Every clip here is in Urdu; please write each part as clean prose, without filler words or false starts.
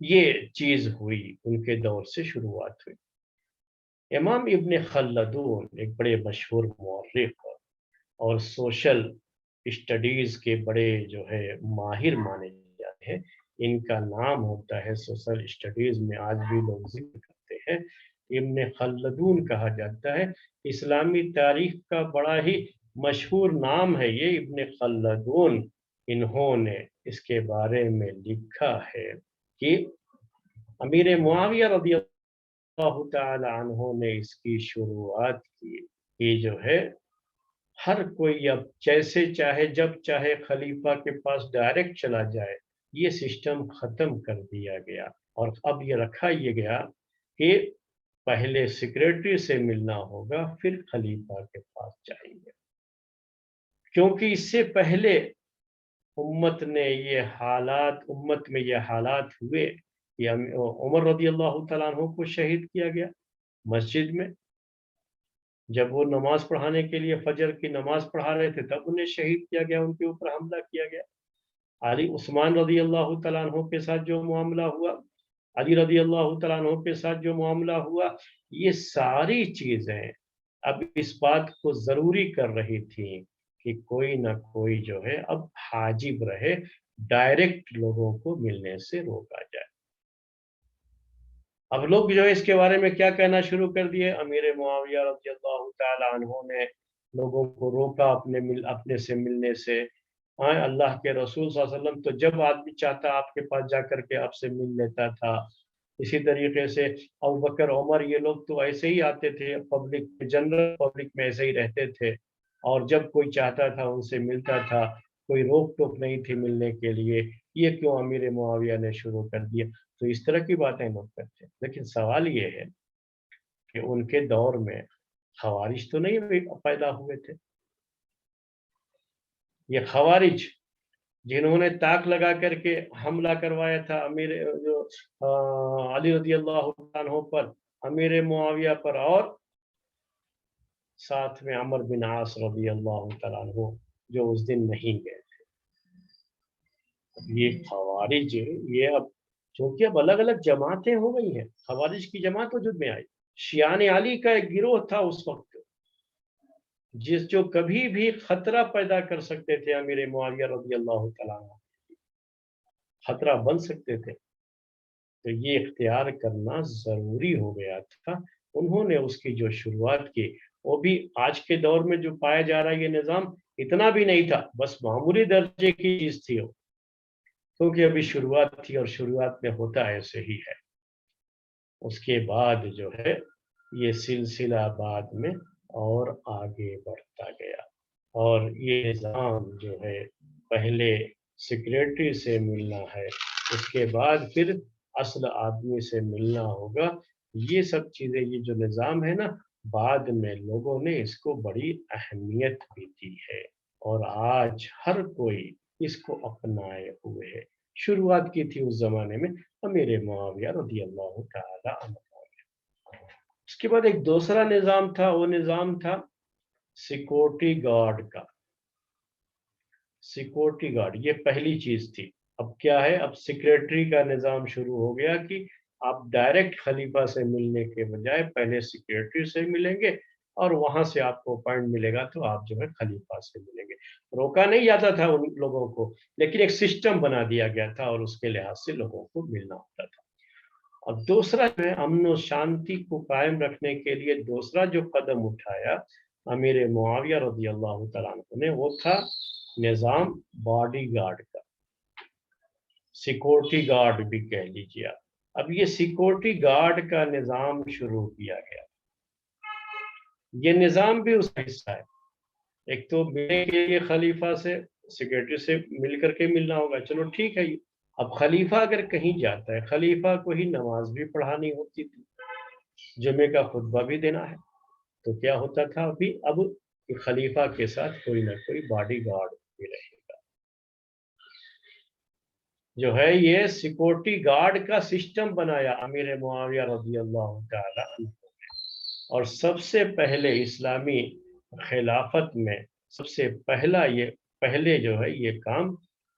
یہ چیز ہوئی، ان کے دور سے شروعات ہوئی۔ امام ابن خلدون ایک بڑے مشہور مورخ اور سوشل اسٹڈیز کے بڑے جو ہے ماہر مانے جاتے ہیں۔ ان کا نام ہوتا ہے، سوشل اسٹڈیز میں آج بھی لوگ ذکر کرتے ہیں، ابن خلدون کہا جاتا ہے۔ اسلامی تاریخ کا بڑا ہی مشہور نام ہے یہ ابن خلدون۔ انہوں نے اس کے بارے میں لکھا ہے کہ امیر معاویہ رضی اللہ تعالی عنہ نے اس کی شروعات کی کہ جو ہے ہر کوئی اب جیسے چاہے جب چاہے خلیفہ کے پاس ڈائریکٹ چلا جائے، یہ سسٹم ختم کر دیا گیا، اور اب یہ رکھا یہ گیا کہ پہلے سیکریٹری سے ملنا ہوگا پھر خلیفہ کے پاس جائیں گے، کیونکہ اس سے پہلے امت میں یہ حالات ہوئے کہ عمر رضی اللہ تعالیٰ عنہ کو شہید کیا گیا مسجد میں، جب وہ نماز پڑھانے کے لیے فجر کی نماز پڑھا رہے تھے تب انہیں شہید کیا گیا، ان کے اوپر حملہ کیا گیا۔ عثمان رضی اللہ تعالیٰ عنہ کے ساتھ جو معاملہ ہوا، علی رضی اللہ تعالیٰ عنہ کے ساتھ جو معاملہ ہوا، یہ ساری چیزیں اب اس بات کو ضروری کر رہی تھی کہ کوئی نہ کوئی جو ہے اب حاجب رہے، ڈائریکٹ لوگوں کو ملنے سے روکا جائے۔ اب لوگ جو ہے اس کے بارے میں کیا کہنا شروع کر دیے، امیر معاویہ رضی اللہ تعالی عنہ نے لوگوں کو روکا اپنے سے ملنے سے۔ اللہ کے رسول صلی اللہ علیہ وسلم تو جب آدمی چاہتا آپ کے پاس جا کر کے آپ سے مل لیتا تھا۔ اسی طریقے سے ابوبکر عمر یہ لوگ تو ایسے ہی آتے تھے، جنرل پبلک میں ایسے ہی رہتے تھے، اور جب کوئی چاہتا تھا ان سے ملتا تھا، کوئی روک ٹوک نہیں تھی ملنے کے لیے۔ یہ کیوں امیر معاویہ نے شروع کر دیا؟ تو اس طرح کی باتیں لوگ کرتے ہیں، لیکن سوال یہ ہے کہ ان کے دور میں خوارج تو نہیں پیدا ہوئے تھے۔ یہ خوارج جنہوں نے طاق لگا کر کے حملہ کروایا تھا امیر علی رضی اللہ عنہ پر، امیر معاویہ پر، اور ساتھ میں عمر بن عاص رضی اللہ تعالیٰ عنہ جو اس دن نہیں گئے تھے۔ یہ خوارج یہ اب چونکہ اب الگ الگ جماعتیں ہو گئی ہیں، خوارج کی جماعت وجود میں آئی۔ شیعان علی کا ایک گروہ تھا اس وقت جو کبھی بھی خطرہ پیدا کر سکتے تھے امیر معاویہ رضی اللہ تعالیٰ عنہ، خطرہ بن سکتے تھے، تو یہ اختیار کرنا ضروری ہو گیا تھا۔ انہوں نے اس کی جو شروعات کی، وہ بھی آج کے دور میں جو پایا جا رہا ہے یہ نظام اتنا بھی نہیں تھا، بس معمولی درجے کی چیز تھی وہ، کیونکہ ابھی شروعات تھی، اور شروعات میں ہوتا ایسے ہی ہے۔ اس کے بعد جو ہے یہ سلسلہ بعد میں اور آگے بڑھتا گیا، اور یہ نظام جو ہے پہلے سیکریٹری سے ملنا ہے، اس کے بعد پھر اصل آدمی سے ملنا ہوگا۔ یہ سب چیزیں، یہ جو نظام ہے نا، بعد میں لوگوں نے اس کو بڑی اہمیت بھی دی ہے، اور آج ہر کوئی اس کو اپنائے ہوئے ہے۔ شروعات کی تھی اس زمانے میں امیر معاویہ رضی اللہ تعالی عنہ۔ اس کے بعد ایک دوسرا نظام تھا، وہ نظام تھا سیکورٹی گارڈ کا۔ سیکورٹی گارڈ یہ پہلی چیز تھی۔ اب کیا ہے، اب سیکریٹری کا نظام شروع ہو گیا کہ آپ ڈائریکٹ خلیفہ سے ملنے کے بجائے پہلے سیکریٹری سے ملیں گے، اور وہاں سے آپ کو اپوائنٹ ملے گا تو آپ جو ہے خلیفہ سے ملیں گے۔ روکا نہیں جاتا تھا ان لوگوں کو، لیکن ایک سسٹم بنا دیا گیا تھا، اور اس کے لحاظ سے لوگوں کو ملنا ہوتا تھا۔ اور دوسرا جو ہے امن و شانتی کو قائم رکھنے کے لیے دوسرا جو قدم اٹھایا امیر معاویہ رضی اللہ تعالیٰ عنہ نے، وہ تھا نظام باڈی گارڈ کا، سیکورٹی گارڈ بھی کہہ لیجیے۔ اب یہ سیکورٹی گارڈ کا نظام شروع کیا گیا۔ یہ نظام بھی اس کا حصہ ہے۔ ایک تو ملنے کے لیے خلیفہ سے، سیکریٹری سے مل کر کے ملنا ہوگا، چلو ٹھیک ہے۔ اب خلیفہ اگر کہیں جاتا ہے، خلیفہ کو ہی نماز بھی پڑھانی ہوتی تھی، جمعے کا خطبہ بھی دینا ہے، تو کیا ہوتا تھا اب خلیفہ کے ساتھ کوئی نہ کوئی باڈی گارڈ بھی رہے گا۔ جو ہے یہ سیکورٹی گارڈ کا سسٹم بنایا امیر معاویہ رضی اللہ تعالی عنہ، اور سب سے پہلے اسلامی خلافت میں سب سے پہلے جو ہے یہ کام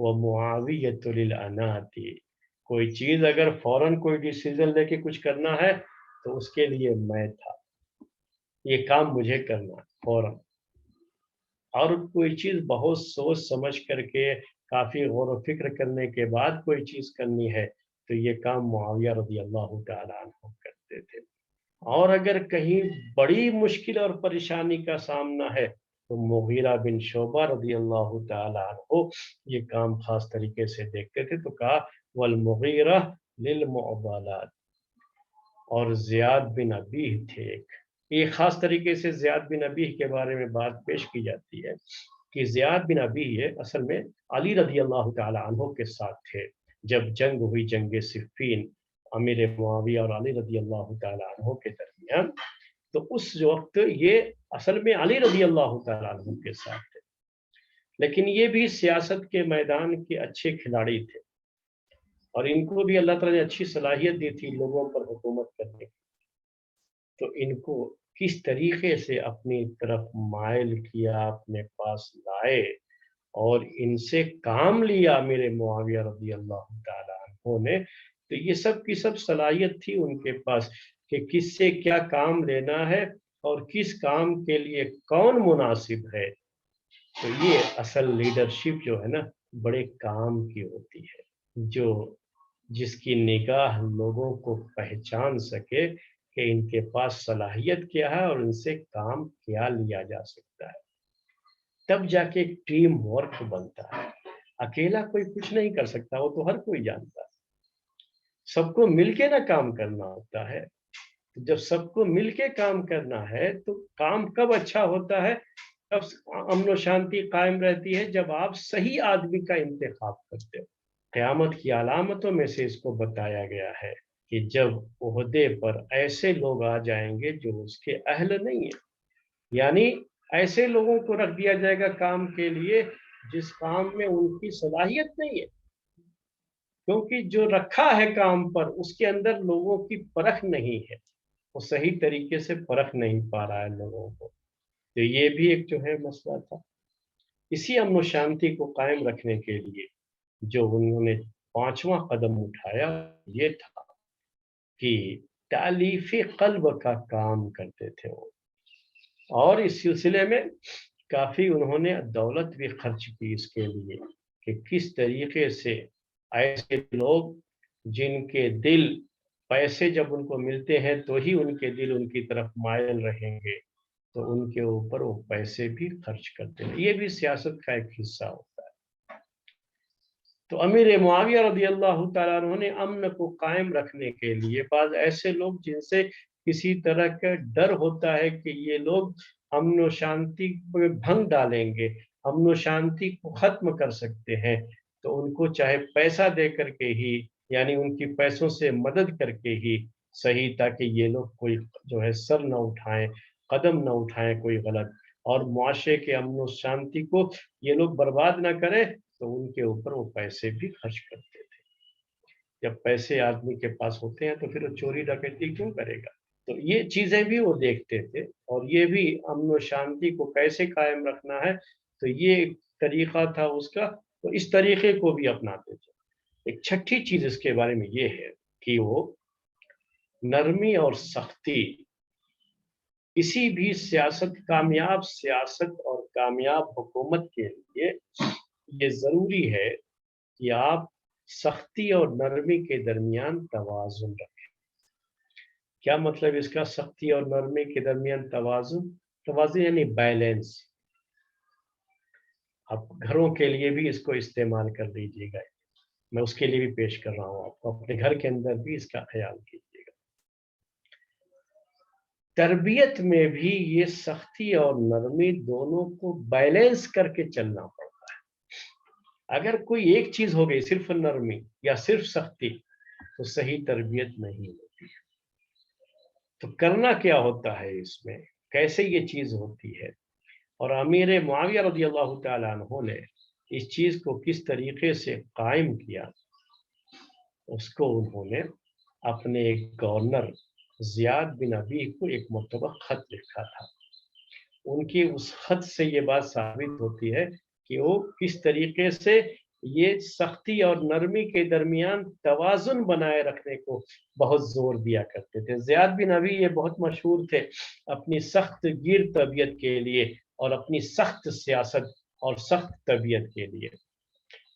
ومعاویۃ للاناتی، کوئی چیز اگر فوراً کوئی ڈیسیزن لے کے کچھ کرنا ہے تو اس کے لیے میں تھا، یہ کام مجھے کرنا ہے فوراً، اور کوئی چیز بہت سوچ سمجھ کر کے کافی غور و فکر کرنے کے بعد کوئی چیز کرنی ہے تو یہ کام معاویہ رضی اللہ تعالیٰ عنہ کرتے تھے۔ اور اگر کہیں بڑی مشکل اور پریشانی کا سامنا ہے تو مغیرہ بن شعبہ رضی اللہ تعالیٰ عنہ یہ کام خاص طریقے سے دیکھتے تھے، تو کہا والمغیرہ للمعضلات، اور زیاد بن ابیہ تھے ایک، یہ خاص طریقے سے زیاد بن ابیہ کے بارے میں بات پیش کی جاتی ہے کہ زیاد بن ابیہ اصل میں علی رضی اللہ تعالیٰ عنہ کے ساتھ تھے جب جنگ ہوئی، جنگ صفین امیر معاویہ اور علی رضی اللہ تعالیٰ عنہ کے درمیان، تو اس وقت یہ اصل میں علی رضی اللہ تعالیٰ عنہ کے ساتھ تھے، لیکن یہ بھی سیاست کے میدان کے اچھے کھلاڑی تھے اور ان کو بھی اللہ تعالیٰ نے اچھی صلاحیت دی تھی لوگوں پر حکومت کرنے کی، تو ان کو کس طریقے سے اپنی طرف مائل کیا، اپنے پاس لائے اور ان سے کام لیا میرے معاویہ رضی اللہ تعالیٰ عنہ نے، تو یہ سب کی سب صلاحیت تھی ان کے پاس کہ کس سے کیا کام لینا ہے اور کس کام کے لیے کون مناسب ہے۔ تو یہ اصل لیڈرشپ جو ہے نا بڑے کام کی ہوتی ہے، جس کی نگاہ لوگوں کو پہچان سکے کہ ان کے پاس صلاحیت کیا ہے اور ان سے کام کیا لیا جا سکتا ہے، تب جا کے ایک ٹیم ورک بنتا ہے۔ اکیلا کوئی کچھ نہیں کر سکتا، وہ تو ہر کوئی جانتا ہے، سب کو مل کے نہ کام کرنا ہوتا ہے۔ جب سب کو مل کے کام کرنا ہے تو کام کب اچھا ہوتا ہے، تب امن و شانتی قائم رہتی ہے جب آپ صحیح آدمی کا انتخاب کرتے ہو۔ قیامت کی علامتوں میں سے اس کو بتایا گیا ہے کہ جب عہدے پر ایسے لوگ آ جائیں گے جو اس کے اہل نہیں ہیں، یعنی ایسے لوگوں کو رکھ دیا جائے گا کام کے لیے جس کام میں ان کی صلاحیت نہیں ہے، کیونکہ جو رکھا ہے کام پر اس کے اندر لوگوں کی پرکھ نہیں ہے، وہ صحیح طریقے سے پرکھ نہیں پا رہا ہے لوگوں کو، تو یہ بھی ایک جو ہے مسئلہ تھا۔ اسی امن و شانتی کو قائم رکھنے کے لیے جو انہوں نے 5واں قدم اٹھایا یہ تھا کہ تالیف قلب کا کام کرتے تھے وہ، اور اس سلسلے میں کافی انہوں نے دولت بھی خرچ کی اس کے لیے کہ کس طریقے سے ایسے لوگ جن کے دل پیسے جب ان کو ملتے ہیں تو ہی ان کے دل ان کی طرف مائل رہیں گے، تو ان کے اوپر وہ پیسے بھی خرچ کرتے ہیں، یہ بھی سیاست کا ایک حصہ ہوتا ہے۔ تو امیر معاویہ رضی اللہ تعالیٰ عنہ نے امن کو قائم رکھنے کے لیے بعض ایسے لوگ جن سے کسی طرح کا ڈر ہوتا ہے کہ یہ لوگ امن و شانتی کو بھنگ ڈالیں گے، امن و شانتی کو ختم کر سکتے ہیں، تو ان کو چاہے پیسہ دے کر کے ہی، یعنی ان کی پیسوں سے مدد کر کے ہی صحیح، تاکہ یہ لوگ کوئی جو ہے سر نہ اٹھائیں، قدم نہ اٹھائیں کوئی غلط، اور معاشرے کے امن و شانتی کو یہ لوگ برباد نہ کریں، تو ان کے اوپر وہ پیسے بھی خرچ کرتے تھے۔ جب پیسے آدمی کے پاس ہوتے ہیں تو پھر وہ چوری ڈکیتی کیوں کرے گا؟ تو یہ چیزیں بھی وہ دیکھتے تھے، اور یہ بھی امن و شانتی کو کیسے قائم رکھنا ہے، تو یہ طریقہ تھا اس کا، تو اس طریقے کو بھی اپناتے تھے۔ ایک چھٹی چیز اس کے بارے میں یہ ہے کہ وہ نرمی اور سختی، کسی بھی سیاست، کامیاب سیاست اور کامیاب حکومت کے لیے یہ ضروری ہے کہ آپ سختی اور نرمی کے درمیان توازن رکھیں۔ کیا مطلب اس کا سختی اور نرمی کے درمیان توازن؟ توازن یعنی بیلنس۔ آپ گھروں کے لیے بھی اس کو استعمال کر لیجیے گا، میں اس کے لیے بھی پیش کر رہا ہوں، آپ کو اپنے گھر کے اندر بھی اس کا خیال کیجیے گا۔ تربیت میں بھی یہ سختی اور نرمی دونوں کو بیلنس کر کے چلنا پڑتا ہے۔ اگر کوئی ایک چیز ہو گئی، صرف نرمی یا صرف سختی، تو صحیح تربیت نہیں ہوتی۔ تو کرنا کیا ہوتا ہے اس میں، کیسے یہ چیز ہوتی ہے، اور امیر معاویہ رضی اللہ تعالیٰ عنہ نے اس چیز کو کس طریقے سے قائم کیا، اس کو انہوں نے اپنے ایک گورنر زیاد بن ابی کو ایک مرتبہ خط لکھا تھا۔ ان کی اس خط سے یہ بات ثابت ہوتی ہے کہ وہ کس طریقے سے یہ سختی اور نرمی کے درمیان توازن بنائے رکھنے کو بہت زور دیا کرتے تھے۔ زیاد بن ابی یہ بہت مشہور تھے اپنی سخت گیر طبیعت کے لیے اور اپنی سخت سیاست اور سخت طبیعت کے لیے۔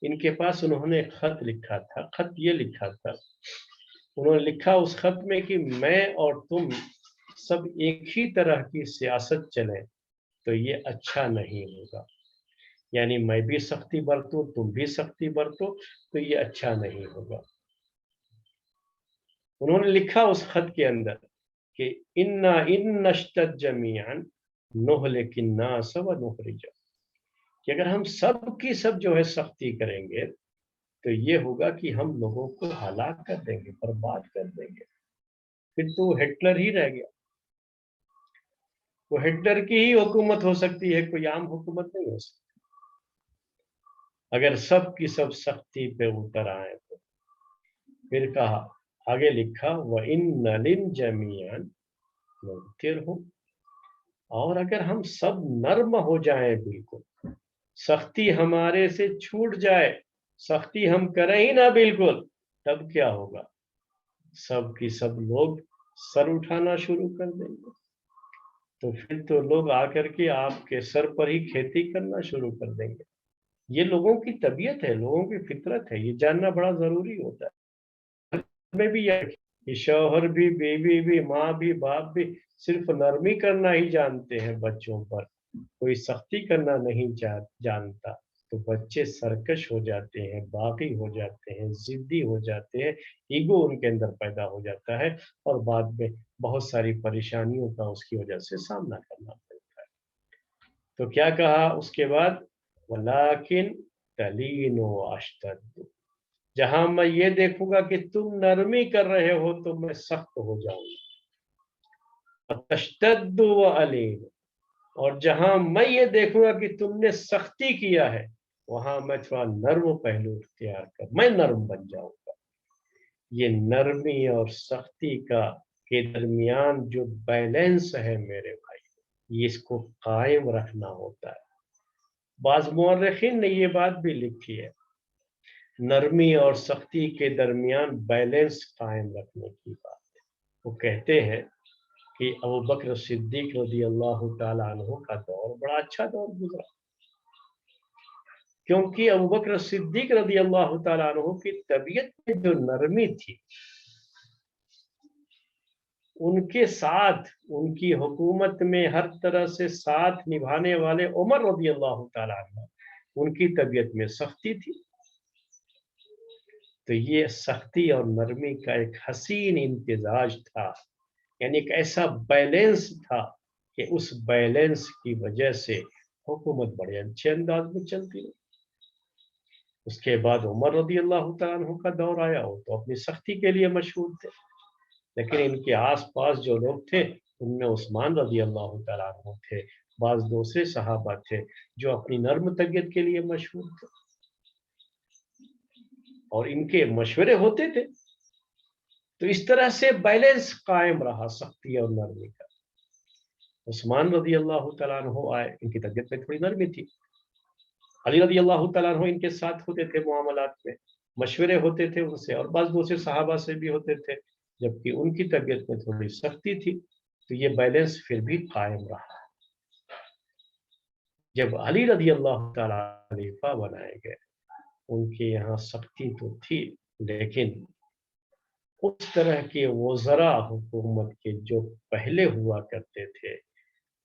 ان کے پاس انہوں نے خط لکھا تھا، خط یہ لکھا تھا، انہوں نے لکھا اس خط میں کہ میں اور تم سب ایک ہی طرح کی سیاست چلیں تو یہ اچھا نہیں ہوگا، یعنی میں بھی سختی برتوں تم بھی سختی برتو تو یہ اچھا نہیں ہوگا۔ انہوں نے لکھا اس خط کے اندر کہ انا ان نشتد جمیعا نہلک الناس ونخرج، کہ اگر ہم سب کی سب جو ہے سختی کریں گے تو یہ ہوگا کہ ہم لوگوں کو ہلاک کر دیں گے، برباد کر دیں گے، پھر تو ہٹلر ہی رہ گیا۔ وہ ہٹلر کی ہی حکومت ہو سکتی ہے، کوئی عام حکومت نہیں ہو سکتی اگر سب کی سب سختی پہ اتر آئے تو۔ پھر کہا، آگے لکھا وَإِنَّ لِلْجَمِيعًا نُنْكِرْهُ، اور اگر ہم سب نرم ہو جائیں، بالکل سختی ہمارے سے چھوٹ جائے، سختی ہم کریں ہی نہ بالکل، تب کیا ہوگا؟ سب کی سب لوگ سر اٹھانا شروع کر دیں گے، تو پھر تو لوگ آ کر کے آپ کے سر پر ہی کھیتی کرنا شروع کر دیں گے۔ یہ لوگوں کی طبیعت ہے، لوگوں کی فطرت ہے، یہ جاننا بڑا ضروری ہوتا ہے۔ میں بھی یہ کہ شوہر بھی، بیوی بھی، ماں بھی، باپ بھی صرف نرمی کرنا ہی جانتے ہیں بچوں پر، کوئی سختی کرنا نہیں جانتا، تو بچے سرکش ہو جاتے ہیں، باغی ہو جاتے ہیں، ضدی ہو جاتے ہیں، ایگو ان کے اندر پیدا ہو جاتا ہے اور بعد میں بہت ساری پریشانیوں کا اس کی وجہ سے سامنا کرنا پڑتا ہے۔ تو کیا کہا اس کے بعد؟ وَلَٰكِن تَلِينُ وَأَشْتَدُّ، جہاں میں یہ دیکھوں گا کہ تم نرمی کر رہے ہو تو میں سخت ہو جاؤں گا، تشتد وعلیم، اور جہاں میں یہ دیکھوں گا کہ تم نے سختی کیا ہے وہاں میں تھوڑا نرم پہلو اختیار کر، میں نرم بن جاؤں گا۔ یہ نرمی اور سختی کا کے درمیان جو بیلنس ہے میرے بھائی، اس کو قائم رکھنا ہوتا ہے۔ بعض مورخین نے یہ بات بھی لکھی ہے، نرمی اور سختی کے درمیان بیلنس قائم رکھنے کی بات ہے۔ وہ کہتے ہیں کہ ابوبکر صدیق رضی اللہ تعالی عنہ کا دور بڑا اچھا دور گزرا، کیونکہ ابوبکر صدیق رضی اللہ تعالی عنہ کی طبیعت میں جو نرمی تھی، ان کے ساتھ ان کی حکومت میں ہر طرح سے ساتھ نبھانے والے عمر رضی اللہ تعالی عنہ، ان کی طبیعت میں سختی تھی، تو یہ سختی اور نرمی کا ایک حسین امتزاج تھا، یعنی ایک ایسا بیلنس تھا کہ اس بیلنس کی وجہ سے حکومت بڑے اچھے انداز میں چلتی رہی۔ اس کے بعد عمر رضی اللہ تعالیٰ عنہ کا دور آیا، وہ تو اپنی سختی کے لیے مشہور تھے، لیکن ان کے آس پاس جو لوگ تھے ان میں عثمان رضی اللہ تعالیٰ عنہ تھے، بعض دوسرے صحابہ تھے جو اپنی نرم طبیعت کے لیے مشہور تھے، اور ان کے مشورے ہوتے تھے، تو اس طرح سے بیلنس قائم رہا سختی اور نرمی کا۔ عثمان رضی اللہ تعالیٰ عنہ آئے، ان کی طبیعت میں تھوڑی نرمی تھی، علی رضی اللہ تعالیٰ عنہ ان کے ساتھ ہوتے تھے، معاملات میں مشورے ہوتے تھے ان سے، اور بعض دوسرے صحابہ سے بھی ہوتے تھے، جبکہ ان کی طبیعت میں تھوڑی سختی تھی، تو یہ بیلنس پھر بھی قائم رہا۔ جب علی رضی اللہ تعالیٰ خلیفہ بنائے گئے، ان کے یہاں سختی تو تھی، لیکن اس طرح کے وزراء حکومت کے جو پہلے ہوا کرتے تھے،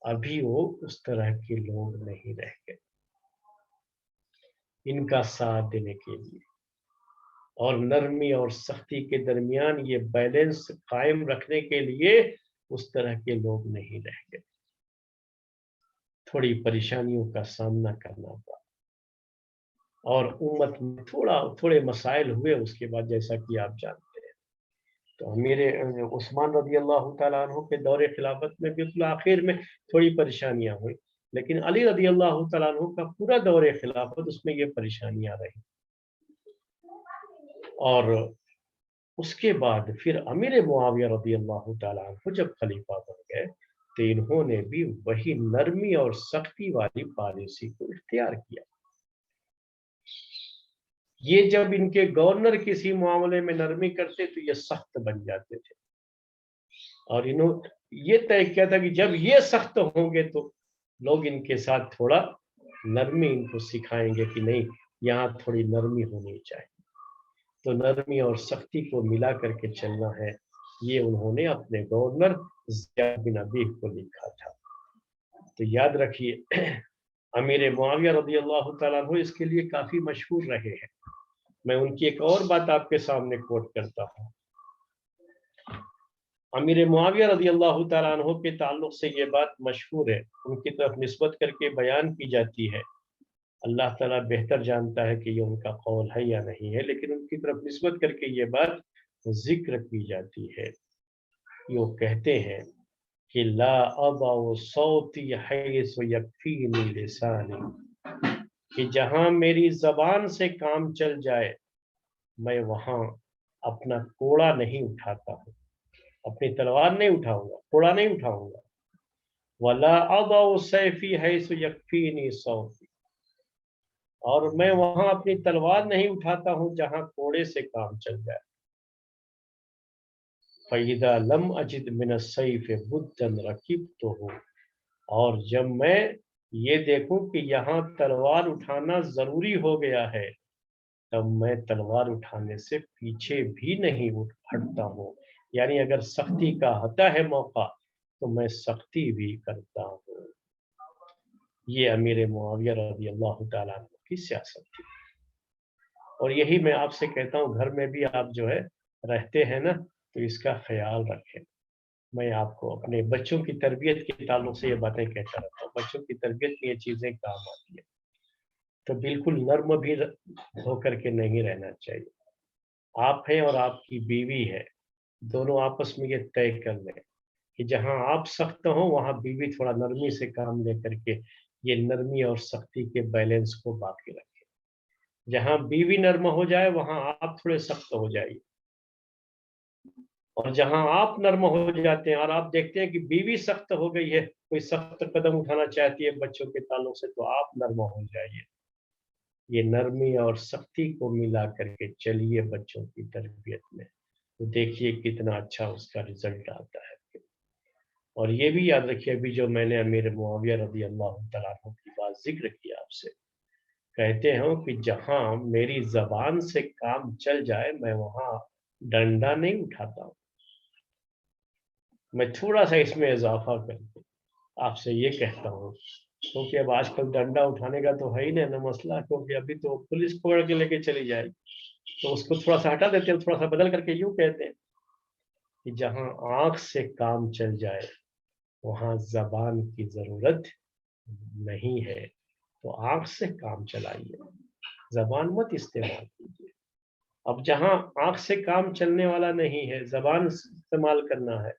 ابھی وہ اس طرح کے لوگ نہیں رہ گئے ان کا ساتھ دینے کے لیے، اور نرمی اور سختی کے درمیان یہ بیلنس قائم رکھنے کے لیے اس طرح کے لوگ نہیں رہ گئے، تھوڑی پریشانیوں کا سامنا کرنا پڑا، اور امت میں تھوڑے مسائل ہوئے اس کے بعد، جیسا کہ آپ جانتے ہیں۔ تو امیر عثمان رضی اللہ تعالیٰ عنہ کے دور خلافت میں بالکل آخر میں تھوڑی پریشانیاں ہوئی، لیکن علی رضی اللہ تعالیٰ عنہ کا پورا دور خلافت اس میں یہ پریشانیاں رہی، اور اس کے بعد پھر امیر معاویہ رضی اللہ تعالیٰ عنہ جب خلیفہ بن گئے تو انہوں نے بھی وہی نرمی اور سختی والی پالیسی کو اختیار کیا۔ یہ جب ان کے گورنر کسی معاملے میں نرمی کرتے تو یہ سخت بن جاتے تھے، اور انہوں یہ طے کیا تھا کہ جب یہ سخت ہوں گے تو لوگ ان کے ساتھ تھوڑا نرمی ان کو سکھائیں گے کہ نہیں، یہاں تھوڑی نرمی ہونی چاہیے۔ تو نرمی اور سختی کو ملا کر کے چلنا ہے، یہ انہوں نے اپنے گورنر زیاد بن ابیہ کو لکھا تھا۔ تو یاد رکھیے امیر معاویہ رضی اللہ تعالیٰ عنہ اس کے لیے کافی مشہور رہے ہیں۔ میں ان کی ایک اور بات آپ کے سامنے کوٹ کرتا ہوں۔ امیر معاویہ رضی اللہ تعالیٰ عنہ کے تعلق سے یہ بات مشہور ہے، ان کی طرف نسبت کر کے بیان کی جاتی ہے۔ اللہ تعالیٰ بہتر جانتا ہے کہ یہ ان کا قول ہے یا نہیں ہے، لیکن ان کی طرف نسبت کر کے یہ بات ذکر کی جاتی ہے۔ یہ کہتے ہیں کہ لا اضع صوتی حیث یکفینی لسانی، کہ جہاں میری زبان سے کام چل جائے میں وہاں اپنا کوڑا نہیں اٹھاتا ہوں، اپنی تلوار نہیں اٹھاؤں گا، کوڑا نہیں اٹھاؤں گا۔ ولا اضع سیفی حیث یکفینی صوتی، اور میں وہاں اپنی تلوار نہیں اٹھاتا ہوں جہاں کوڑے سے کام چل جائے۔ فَإِذَا لَمْ أَجِدْ مِنَ السَّيْفِ بُدًّا رَكِبْتُهُ، اور جب میں یہ دیکھوں کہ یہاں تلوار اٹھانا ضروری ہو گیا ہے تب میں تلوار اٹھانے سے پیچھے بھی نہیں ہٹتا ہوں، یعنی اگر سختی کا ہوتا ہے موقع تو میں سختی بھی کرتا ہوں۔ یہ امیر معاویہ رضی اللہ تعالیٰ عنہ کی سیاست تھی، اور یہی میں آپ سے کہتا ہوں گھر میں بھی آپ جو ہے رہتے ہیں نا تو اس کا خیال رکھیں۔ میں آپ کو اپنے بچوں کی تربیت کے تعلق سے یہ باتیں کہتا رہتا ہوں، بچوں کی تربیت میں یہ چیزیں کام آتی ہیں، تو بالکل نرم بھی ہو کر کے نہیں رہنا چاہیے۔ آپ ہیں اور آپ کی بیوی ہے، دونوں آپس میں یہ طے کر لیں کہ جہاں آپ سخت ہوں وہاں بیوی تھوڑا نرمی سے کام لے کر کے یہ نرمی اور سختی کے بیلنس کو باقی رکھیں۔ جہاں بیوی نرم ہو جائے وہاں آپ تھوڑے سخت ہو جائیے، اور جہاں آپ نرم ہو جاتے ہیں اور آپ دیکھتے ہیں کہ بیوی سخت ہو گئی ہے، کوئی سخت قدم اٹھانا چاہتی ہے بچوں کے تعلق سے، تو آپ نرم ہو جائیے۔ یہ نرمی اور سختی کو ملا کر کے چلیے بچوں کی تربیت میں، تو دیکھیے کتنا اچھا اس کا رزلٹ آتا ہے۔ اور یہ بھی یاد رکھیے ابھی جو میں نے امیر معاویہ رضی اللہ تعالیٰ عنہ کی بات ذکر کی آپ سے، کہتے ہیں کہ جہاں میری زبان سے کام چل جائے میں وہاں ڈنڈا نہیں اٹھاتا ہوں۔ میں تھوڑا سا اس میں اضافہ کر کے آپ سے یہ کہتا ہوں، کیونکہ اب آج کل ڈنڈا اٹھانے کا تو ہے ہی نہیں نا مسئلہ، کیونکہ ابھی تو پولیس پکڑ کے لے کے چلی جائے گی، تو اس کو تھوڑا سا ہٹا دیتے ہیں، تھوڑا سا بدل کر کے یوں کہتے ہیں کہ جہاں آنکھ سے کام چل جائے وہاں زبان کی ضرورت نہیں ہے، تو آنکھ سے کام چلائیے، زبان مت استعمال کیجیے۔ اب جہاں آنکھ سے کام چلنے والا نہیں ہے، زبان استعمال کرنا ہے،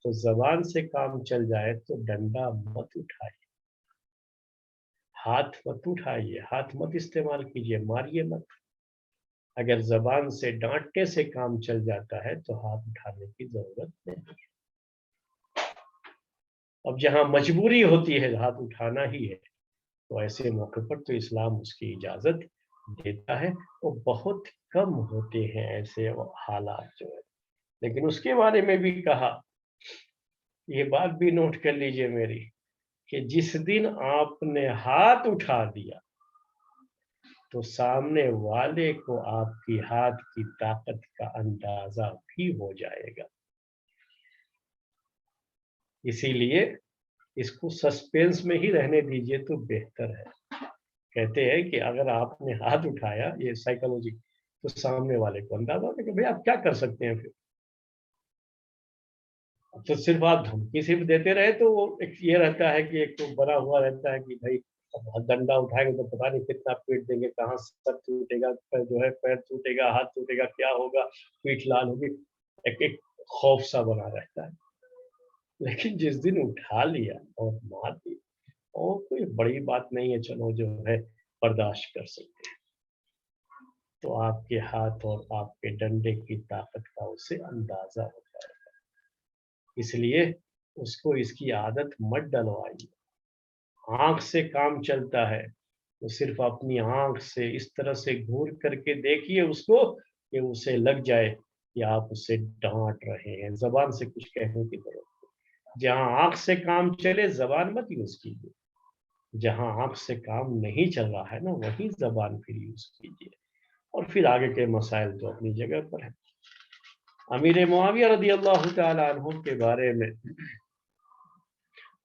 تو زبان سے کام چل جائے تو ڈنڈا مت اٹھائیے، ہاتھ مت اٹھائیے، ہاتھ مت استعمال کیجیے، ماریے مت۔ اگر زبان سے ڈانٹنے سے کام چل جاتا ہے تو ہاتھ اٹھانے کی ضرورت نہیں۔ اب جہاں مجبوری ہوتی ہے ہاتھ اٹھانا ہی ہے تو ایسے موقع پر تو اسلام اس کی اجازت دیتا ہے، وہ بہت کم ہوتے ہیں ایسے حالات جو ہے، لیکن اس کے بارے میں بھی کہا، یہ بات بھی نوٹ کر لیجئے میری، کہ جس دن آپ نے ہاتھ اٹھا دیا تو سامنے والے کو آپ کی ہاتھ کی طاقت کا اندازہ بھی ہو جائے گا۔ اسی لیے اس کو سسپینس میں ہی رہنے دیجئے تو بہتر ہے۔ کہتے ہیں کہ اگر آپ نے ہاتھ اٹھایا، یہ سائیکالوجی، تو سامنے والے کو اندازہ ہوتا ہے کہ بھئی آپ کیا کر سکتے ہیں پھر، تو صرف آپ دھمکی صرف دیتے رہے تو وہ ایک یہ رہتا ہے کہ ایک تو بنا ہوا رہتا ہے کہ بھائی اب ڈنڈا اٹھائیں گے تو پتہ نہیں کتنا پیٹ دیں گے، کہاں سر ٹوٹے گا، جو ہے پیر ٹوٹے گا، ہاتھ ٹوٹے گا، کیا ہوگا، پیٹھ لال ہوگی، ایک خوف سا بنا رہتا ہے۔ لیکن جس دن اٹھا لیا اور مار دی، اور کوئی بڑی بات نہیں ہے، چلو جو ہے برداشت کر سکتے ہیں، تو آپ کے ہاتھ اور آپ کے ڈنڈے کی طاقت کا اسے اندازہ ہوتا ہے۔ اس لیے اس کو اس کی عادت مت ڈلوائیے۔ آنکھ سے کام چلتا ہے وہ صرف اپنی آنکھ سے اس طرح سے گھور کر کے دیکھیے اس کو کہ اسے لگ جائے کہ آپ اسے ڈانٹ رہے ہیں، زبان سے کچھ کہنے کی ضرورت نہیں۔ جہاں آنکھ سے کام چلے زبان مت یوز کیجیے، جہاں آنکھ سے کام نہیں چل رہا ہے نا وہی زبان پھر یوز کیجیے، اور پھر آگے کے مسائل تو اپنی جگہ پر ہیں۔ امیر معاویہ رضی اللہ تعالی عنہ کے بارے میں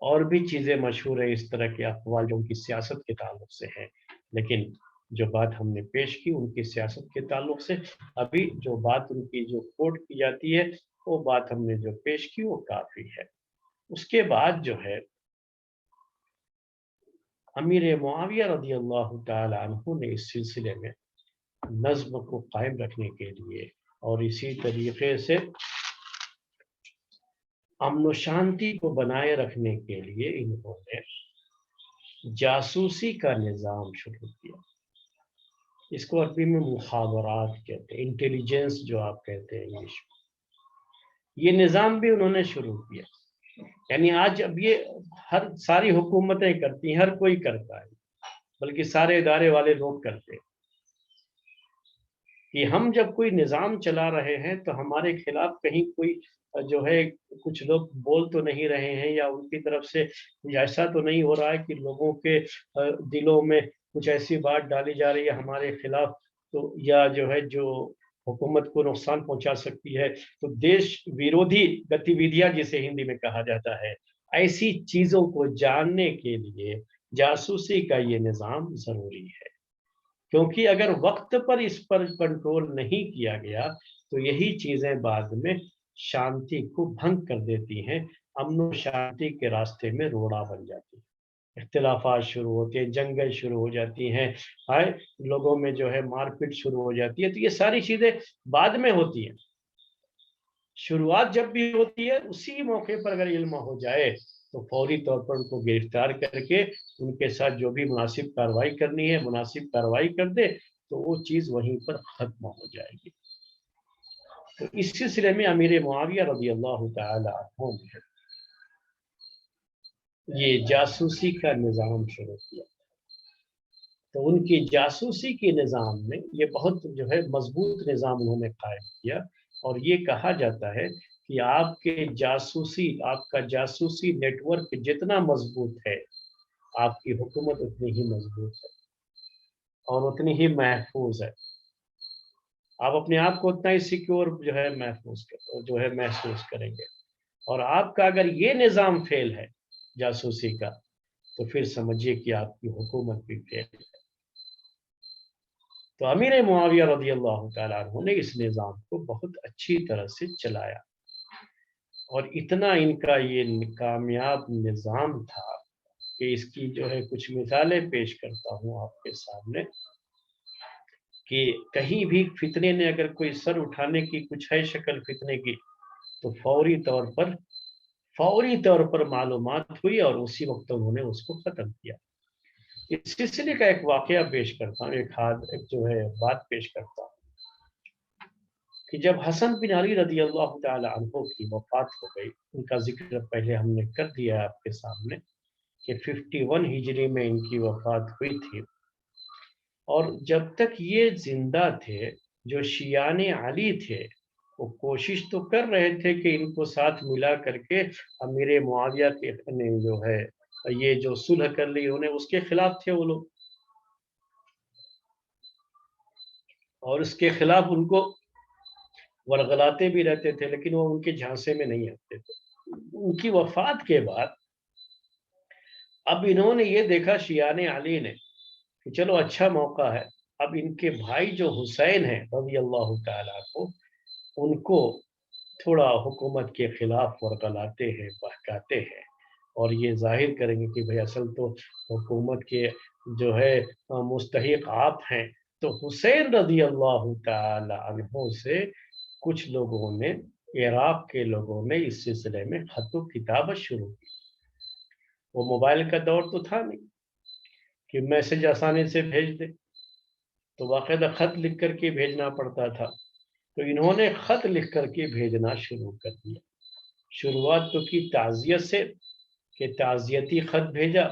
اور بھی چیزیں مشہور ہیں، اس طرح کے اقوال جو ان کی سیاست کے تعلق سے ہیں، لیکن جو بات ہم نے پیش کی ان کی سیاست کے تعلق سے، ابھی جو بات ان کی جو کوٹ کی جاتی ہے وہ بات ہم نے جو پیش کی وہ کافی ہے۔ اس کے بعد جو ہے امیر معاویہ رضی اللہ تعالی عنہ نے اس سلسلے میں نظم کو قائم رکھنے کے لیے اور اسی طریقے سے امن و شانتی کو بنائے رکھنے کے لیے انہوں نے جاسوسی کا نظام شروع کیا۔ اس کو عربی میں مخابرات کہتے ہیں، انٹیلیجنس جو آپ کہتے ہیں انگلش میں، یہ نظام بھی انہوں نے شروع کیا۔ یعنی آج اب یہ ساری حکومتیں کرتی ہیں، ہر کوئی کرتا ہے، بلکہ سارے ادارے والے لوگ کرتے ہیں کہ ہم جب کوئی نظام چلا رہے ہیں تو ہمارے خلاف کہیں کوئی جو ہے کچھ لوگ بول تو نہیں رہے ہیں، یا ان کی طرف سے ایسا تو نہیں ہو رہا ہے کہ لوگوں کے دلوں میں کچھ ایسی بات ڈالی جا رہی ہے ہمارے خلاف، تو یا جو ہے جو حکومت کو نقصان پہنچا سکتی ہے، تو دیش ویرودھی گتیویدیاں جسے ہندی میں کہا جاتا ہے، ایسی چیزوں کو جاننے کے لیے جاسوسی کا یہ نظام ضروری ہے، کیونکہ اگر وقت پر اس پر کنٹرول نہیں کیا گیا تو یہی چیزیں بعد میں شانتی کو بھنگ کر دیتی ہیں، امن و شانتی کے راستے میں روڑا بن جاتی ہیں، اختلافات شروع ہوتے ہیں، جنگیں شروع ہو جاتی ہیں، لوگوں میں جو ہے مار پیٹ شروع ہو جاتی ہے، تو یہ ساری چیزیں بعد میں ہوتی ہیں۔ شروعات جب بھی ہوتی ہے اسی موقع پر اگر علم ہو جائے تو فوری طور پر ان کو گرفتار کر کے ان کے ساتھ جو بھی مناسب کارروائی کرنی ہے مناسب کارروائی کر دے تو وہ چیز وہیں پر ختم ہو جائے گی۔ تو اس سلسلے میں امیر معاویہ رضی اللہ تعالی عنہ نے یہ جاسوسی کا نظام شروع کیا، تو ان کی جاسوسی کے نظام میں یہ بہت جو ہے مضبوط نظام انہوں نے قائم کیا، اور یہ کہا جاتا ہے کہ آپ کا جاسوسی نیٹ ورک جتنا مضبوط ہے آپ کی حکومت اتنی ہی مضبوط ہے اور اتنی ہی محفوظ ہے، آپ اپنے آپ کو اتنا ہی سیکیور جو ہے محسوس کریں گے، اور آپ کا اگر یہ نظام فیل ہے جاسوسی کا تو پھر سمجھیے کہ آپ کی حکومت بھی فیل ہے۔ تو امیر معاویہ رضی اللہ تعالیٰ عنہ نے اس نظام کو بہت اچھی طرح سے چلایا، اور اتنا ان کا یہ کامیاب نظام تھا کہ اس کی جو ہے کچھ مثالیں پیش کرتا ہوں آپ کے سامنے، کہ کہیں بھی فتنے نے اگر کوئی سر اٹھانے کی کچھ ہے شکل فتنے کی تو فوری طور پر معلومات ہوئی اور اسی وقت انہوں نے اس کو ختم کیا۔ اس سلسلے کا ایک واقعہ پیش کرتا ہوں، ایک جو ہے بات پیش کرتا ہوں کہ جب حسن بن علی رضی اللہ تعالی عنہ کی وفات ہو گئی، ان کا ذکر پہلے ہم نے کر دیا آپ کے سامنے کہ 51 ہجری میں ان کی وفات ہوئی تھی، اور جب تک یہ زندہ تھے جو شیعان علی تھے وہ کوشش تو کر رہے تھے کہ ان کو ساتھ ملا کر کے امیر معاویہ کے جو ہے یہ جو صلح کر لی انہیں اس کے خلاف تھے وہ لوگ، اور اس کے خلاف ان کو ورغلاتے بھی رہتے تھے، لیکن وہ ان کے جھانسے میں نہیں آتے تھے۔ ان کی وفات کے بعد اب انہوں نے یہ دیکھا شیعان علی نے کہ چلو اچھا موقع ہے، اب ان کے بھائی جو حسین ہیں رضی اللہ تعالیٰ کو ان کو تھوڑا حکومت کے خلاف ورغلاتے ہیں، بہکاتے ہیں، اور یہ ظاہر کریں گے کہ بھئی اصل تو حکومت کے جو ہے مستحق آپ ہیں، تو حسین رضی اللہ تعالی عنہ سے کچھ لوگوں نے، عراق کے لوگوں نے اس سلسلے میں خط و کتابت شروع کی۔ وہ موبائل کا دور تو تھا نہیں کہ میسج آسانی سے بھیج دے، تو باقاعدہ خط لکھ کر کے بھیجنا پڑتا تھا، تو انہوں نے خط لکھ کر کے بھیجنا شروع کر دیا۔ شروعات تو کی تعزیت سے کہ تعزیتی خط بھیجا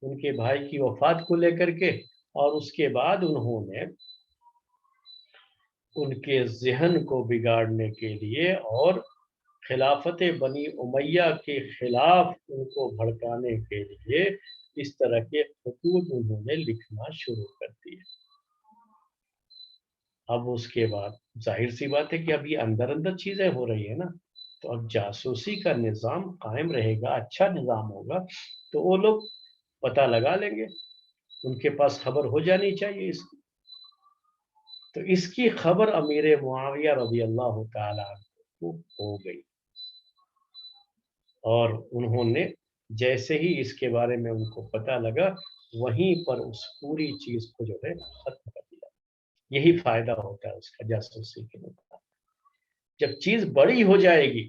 ان کے بھائی کی وفات کو لے کر کے، اور اس کے بعد انہوں نے ان کے ذہن کو بگاڑنے کے لیے اور خلافت بنی امیہ کے خلاف ان کو بھڑکانے کے لیے اس طرح کے خطوط انہوں نے لکھنا شروع کر دیے۔ اب اس کے بعد ظاہر سی بات ہے کہ اب یہ اندر اندر چیزیں ہو رہی ہیں نا، تو اب جاسوسی کا نظام قائم رہے گا، اچھا نظام ہوگا تو وہ لوگ پتہ لگا لیں گے، ان کے پاس خبر ہو جانی چاہیے اس کی۔ تو اس کی خبر امیر معاویہ رضی اللہ تعالی عنہ کو ہو گئی، اور انہوں نے جیسے ہی اس کے بارے میں ان کو پتہ لگا وہیں پر اس پوری چیز کو جو ہے ختم کر دیا۔ یہی فائدہ ہوتا ہے اس کا جاسوسی کے مطابق۔ جب چیز بڑی ہو جائے گی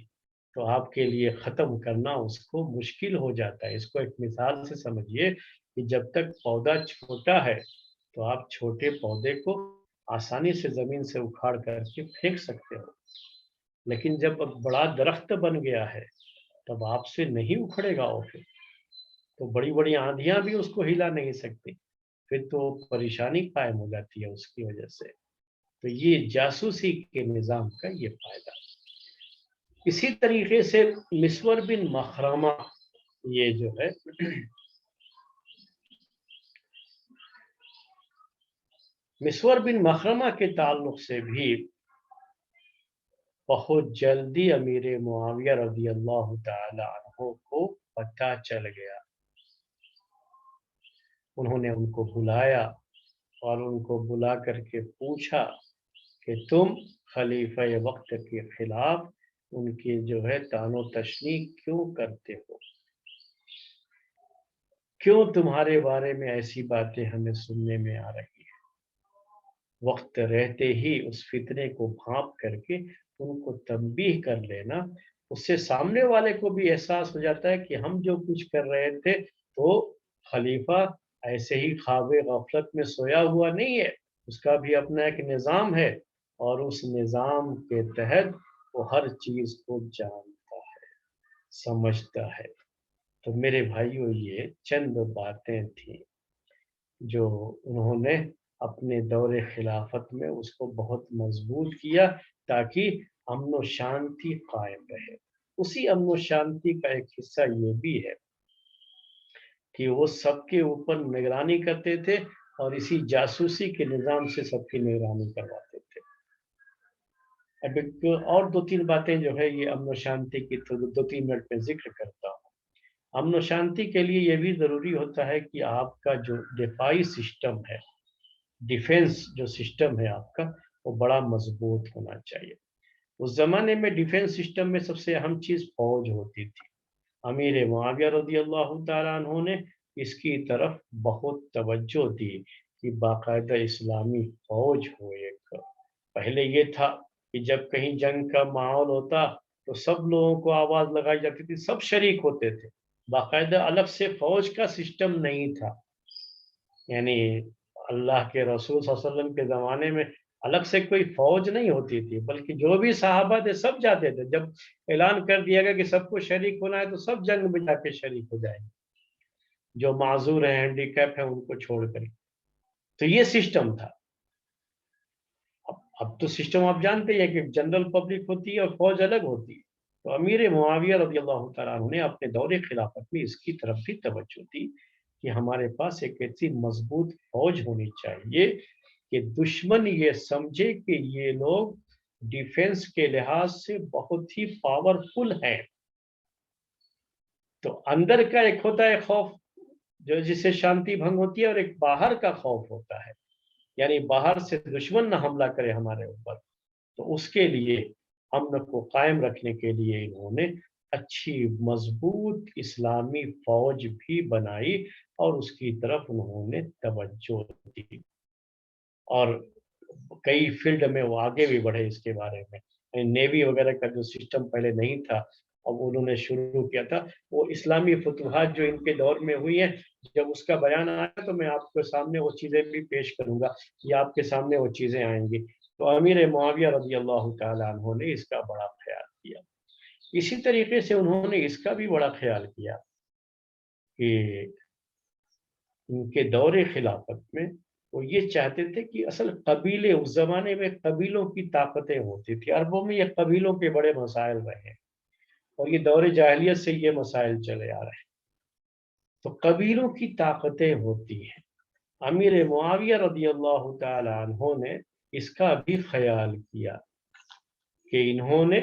تو آپ کے لیے ختم کرنا اس کو مشکل ہو جاتا ہے۔ اس کو ایک مثال سے سمجھیے کہ جب تک پودا چھوٹا ہے تو آپ چھوٹے پودے کو آسانی سے زمین سے اکھاڑ کر کے پھینک سکتے ہو، لیکن جب اب بڑا درخت بن گیا ہے تب آپ سے نہیں اکھڑے گا وہ، پھر تو بڑی بڑی آندھیاں بھی اس کو ہلا نہیں سکتی، پھر تو پریشانی قائم ہو جاتی ہے اس کی وجہ سے۔ تو یہ جاسوسی کے نظام کا یہ فائدہ۔ اسی طریقے سے مسور بن مخرمہ، یہ جو ہے مسور بن مخرمہ کے تعلق سے بھی بہت جلدی امیر معاویہ رضی اللہ تعالی عنہ کو پتہ چل گیا۔ انہوں نے ان کو بلایا اور ان کو بلا کر کے پوچھا کہ تم خلیفہ وقت کے خلاف ان کی جو ہے طعن و تشنیع کیوں کرتے ہو؟ کیوں تمہارے بارے میں ایسی باتیں ہمیں سننے میں آ رہی ہیں؟ وقت رہتے ہی اس فتنے کو بھانپ کر کے ان کو تنبیہ کر لینا، اس سے سامنے والے کو بھی احساس ہو جاتا ہے کہ ہم جو کچھ کر رہے تھے تو خلیفہ ایسے ہی خواب غفلت میں سویا ہوا نہیں ہے، اس کا بھی اپنا ایک نظام ہے، اور اس نظام کے تحت وہ ہر چیز کو جانتا ہے، سمجھتا ہے۔ تو میرے بھائیوں، یہ چند باتیں تھیں جو انہوں نے اپنے دور خلافت میں اس کو بہت مضبوط کیا تاکہ امن و شانتی قائم رہے۔ اسی امن و شانتی کا ایک حصہ یہ بھی ہے کہ وہ سب کے اوپر نگرانی کرتے تھے اور اسی جاسوسی کے نظام سے سب کی نگرانی کرواتے تھے۔ اب ایک اور دو تین باتیں جو ہے یہ امن و شانتی کی تو 2-3 منٹ میں ذکر کرتا ہوں۔ امن و شانتی کے لیے یہ بھی ضروری ہوتا ہے کہ آپ کا جو دفاعی سسٹم ہے، ڈیفنس جو سسٹم ہے آپ کا، وہ بڑا مضبوط ہونا چاہیے۔ اس زمانے میں ڈیفنس سسٹم میں سب سے اہم چیز فوج ہوتی تھی۔ امیر معاویہ رضی اللہ تعالیٰ عنہ نے اس کی طرف بہت توجہ دی کہ باقاعدہ اسلامی فوج ہو ایک۔ پہلے یہ تھا کہ جب کہیں جنگ کا ماحول ہوتا تو سب لوگوں کو آواز لگائی جاتی تھی، سب شریک ہوتے تھے، باقاعدہ الگ سے فوج کا سسٹم نہیں تھا۔ یعنی اللہ کے رسول صلی اللہ علیہ وسلم کے زمانے میں الگ سے کوئی فوج نہیں ہوتی تھی، بلکہ جو بھی صحابہ تھے سب جاتے تھے۔ جب اعلان کر دیا گیا کہ سب کو شریک ہونا ہے تو سب جنگ میں جا کے شریک ہو جائیں گے، جو معذور ہیں، ہینڈی کیپ ہیں، ان کو چھوڑ کر۔ تو یہ سسٹم تھا۔ اب تو سسٹم آپ جانتے ہیں کہ جنرل پبلک ہوتی ہے اور فوج الگ ہوتی ہے۔ تو امیر معاویہ رضی اللہ تعالیٰ عنہ نے اپنے دور خلافت میں اس کی طرف بھی توجہ دی کہ ہمارے پاس ایک ایسی مضبوط فوج ہونی چاہیے کہ دشمن یہ سمجھے کہ یہ لوگ ڈیفنس کے لحاظ سے بہت ہی پاورفل ہیں۔ تو اندر کا ایک ہوتا ہے خوف جو جس سے شانتی بھنگ ہوتی ہے، اور ایک باہر کا خوف ہوتا ہے، یعنی باہر سے دشمن نہ حملہ کرے ہمارے اوپر۔ تو اس کے لیے امن کو قائم رکھنے کے لیے انہوں نے اچھی مضبوط اسلامی فوج بھی بنائی اور اس کی طرف انہوں نے توجہ دی، اور کئی فیلڈ میں وہ آگے بھی بڑھے اس کے بارے میں۔ نیوی وغیرہ کا جو سسٹم پہلے نہیں تھا، اب انہوں نے شروع کیا تھا۔ وہ اسلامی فتوحات جو ان کے دور میں ہوئی ہیں، جب اس کا بیان آیا تو میں آپ کے سامنے وہ چیزیں بھی پیش کروں گا، یا آپ کے سامنے وہ چیزیں آئیں گی۔ تو امیر معاویہ رضی اللہ تعالیٰ عنہ نے اس کا بڑا خیال کیا۔ اسی طریقے سے انہوں نے اس کا بھی بڑا خیال کیا کہ ان کے دور خلافت میں وہ یہ چاہتے تھے کہ اصل قبیلے، اس زمانے میں قبیلوں کی طاقتیں ہوتی تھی، عربوں میں یہ قبیلوں کے بڑے مسائل رہے ہیں، اور یہ دور جاہلیت سے یہ مسائل چلے آ رہے ہیں، تو قبیلوں کی طاقتیں ہوتی ہیں۔ امیر معاویہ رضی اللہ تعالی عنہ نے اس کا بھی خیال کیا کہ انہوں نے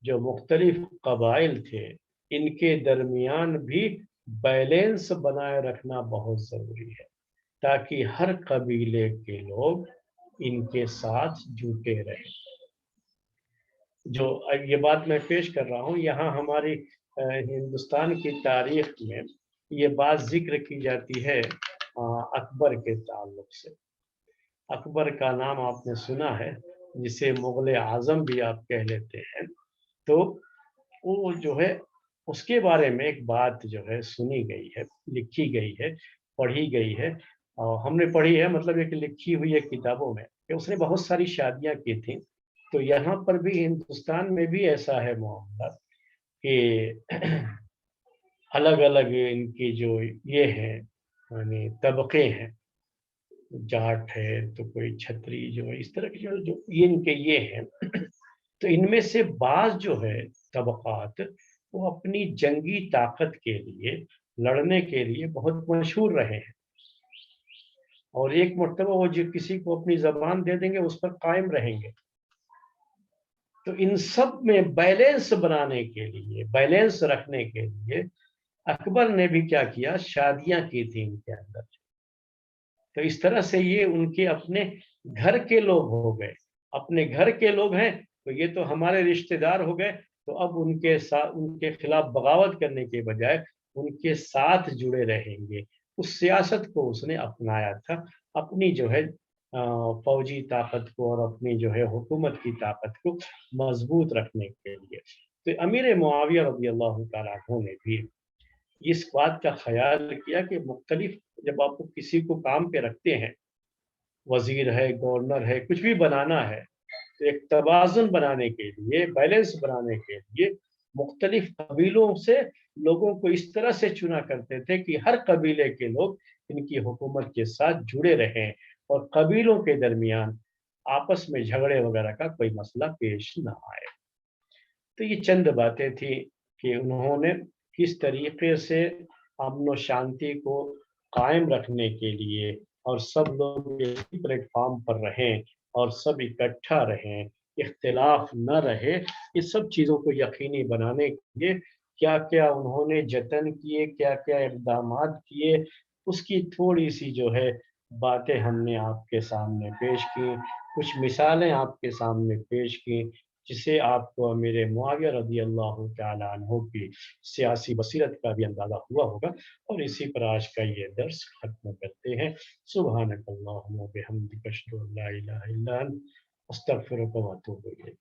جو مختلف قبائل تھے ان کے درمیان بھی بیلنس بنائے رکھنا بہت ضروری ہے، تاکہ ہر قبیلے کے لوگ ان کے ساتھ جڑتے رہیں۔ جو یہ بات میں پیش کر رہا ہوں، یہاں ہماری ہندوستان کی تاریخ میں یہ بات ذکر کی جاتی ہے اکبر کے تعلق سے۔ اکبر کا نام آپ نے سنا ہے، جسے مغل اعظم بھی آپ کہہ لیتے ہیں، تو وہ جو ہے اس کے بارے میں ایک بات جو ہے سنی گئی ہے، لکھی گئی ہے، پڑھی گئی ہے، اور ہم نے پڑھی ہے، مطلب ایک لکھی ہوئی ہے کتابوں میں، کہ اس نے بہت ساری شادیاں کی تھیں۔ تو یہاں پر بھی ہندوستان میں بھی ایسا ہے معاملہ کہ الگ الگ ان کی جو یہ ہیں یعنی طبقے ہیں، جاٹ ہے تو کوئی چھتری، جو اس طرح کے جو ان کے یہ ہیں، تو ان میں سے بعض جو ہے طبقات وہ اپنی جنگی طاقت کے لیے، لڑنے کے لیے بہت مشہور رہے ہیں، اور ایک مرتبہ وہ جو کسی کو اپنی زبان دے دیں گے اس پر قائم رہیں گے۔ تو ان سب میں بیلنس بنانے کے لیے، بیلنس رکھنے کے لیے اکبر نے بھی کیا کیا، شادیاں کی تھی ان کے اندر۔ تو اس طرح سے یہ ان کے اپنے گھر کے لوگ ہو گئے، اپنے گھر کے لوگ ہیں تو یہ تو ہمارے رشتہ دار ہو گئے، تو اب ان کے ساتھ، ان کے خلاف بغاوت کرنے کے بجائے ان کے ساتھ جڑے رہیں گے۔ اس سیاست کو اس نے اپنایا تھا، اپنی جو ہے فوجی طاقت کو اور اپنی جو ہے حکومت کی طاقت کو مضبوط رکھنے کے لیے۔ تو امیر معاویہ رضی اللہ تعالیٰ عنہ نے بھی اس بات کا خیال کیا کہ مختلف، جب آپ کو کسی کو کام پہ رکھتے ہیں، وزیر ہے، گورنر ہے، کچھ بھی بنانا ہے، تو ایک توازن بنانے کے لیے، بیلنس بنانے کے لیے مختلف قبیلوں سے لوگوں کو اس طرح سے چنا کرتے تھے کہ ہر قبیلے کے لوگ ان کی حکومت کے ساتھ جڑے رہیں، اور قبیلوں کے درمیان آپس میں جھگڑے وغیرہ کا کوئی مسئلہ پیش نہ آئے۔ تو یہ چند باتیں تھیں کہ انہوں نے کس طریقے سے امن و شانتی کو قائم رکھنے کے لیے، اور سب لوگ ایک پلیٹ فارم پر رہیں اور سب اکٹھا رہیں، اختلاف نہ رہے، اس سب چیزوں کو یقینی بنانے کے لیے کیا کیا انہوں نے جتن کیے، کیا کیا اقدامات کیے، اس کی تھوڑی سی جو ہے باتیں ہم نے آپ کے سامنے پیش کی، کچھ مثالیں آپ کے سامنے پیش کی، جس سے آپ کو امیر معاویہ رضی اللہ تعالیٰ عنہ کی سیاسی بصیرت کا بھی اندازہ ہوا ہوگا، اور اسی پر آج کا یہ درس ختم کرتے ہیں۔ سبحانک اللہم و بحمدک، اشہد ان لا الہ الا انت، استغفرک و اتوب الیک۔